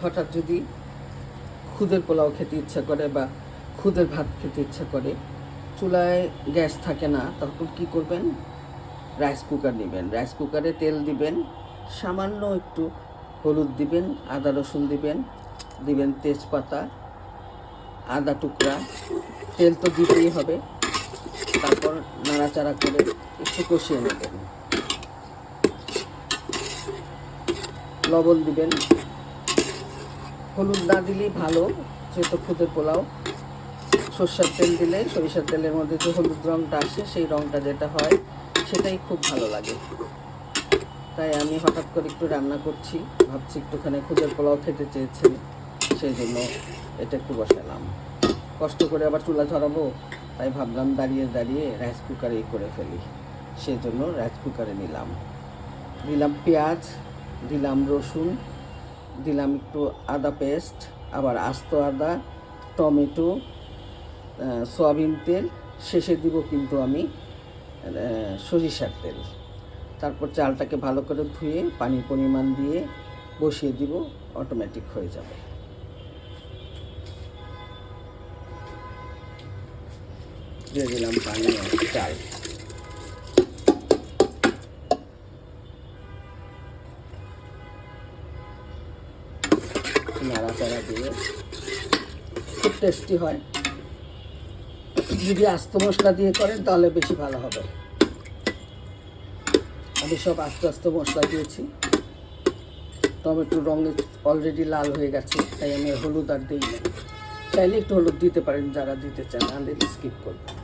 হঠাৎ যদি খুদের পোলাও খেতে ইচ্ছা করে বা খুদের ভাত খেতে ইচ্ছা করে, চুলায় গ্যাস থাকে না, তখন কি করবেন, রাইস কুকার নেবেন। রাইস কুকারে তেল দিবেন, সামান্য একটু হলুদ দিবেন, আদা রসুন দিবেন, দিবেন তেজপাতা, আদা টুকরা, তেল তো দিতেই হবে। তারপর নাড়াচাড়া করে একটু কষিয়ে নেবেন। লবণ দিবেন, হলুদ না দিলেই ভালো, যেহেতু খুদের পোলাও। সরষের তেল দিলে, সরিষার তেলের মধ্যে যে হলুদ রঙটা আসে, সেই রঙটা যেটা হয় সেটাই খুব ভালো লাগে। তাই আমি হঠাৎ করে একটু রান্না করছি, ভাবছি একটুখানি খুদের পোলাও খেতে চেয়েছি, সেই জন্য এটা একটু বসালাম। কষ্ট করে আবার চুলা ধরাবো, তাই ভাবলাম দাঁড়িয়ে দাঁড়িয়ে রাইস কুকারেই করে ফেলি, সেই জন্য রাইস কুকারে নিলাম। দিলাম পেঁয়াজ, দিলাম রসুন, দিলাম একটু আদা পেস্ট, আবার আস্ত আদা, টমেটো, সয়াবিন তেল, শেষে দিব কিন্তু আমি সরিষার তেল। তারপর চালটাকে ভালো করে ধুয়ে পানির পরিমাণ দিয়ে বসিয়ে দিব, অটোমেটিক হয়ে যাবে। দিয়ে দিলাম পানি আর চাল। নাড়াচাড়া দিয়ে খুব টেস্টি হয়। যদি আস্ত মশলা দিয়ে করেন তাহলে বেশি ভালো হবে। আমি সব আস্তে আস্তে মশলা দিয়েছি। টমেটোর রঙ অলরেডি লাল হয়ে গেছে, তাই আমি হলুদ আর দিই না। চাইলে একটু হলুদ দিতে পারেন যারা দিতে চান, না দিলে স্কিপ করবেন।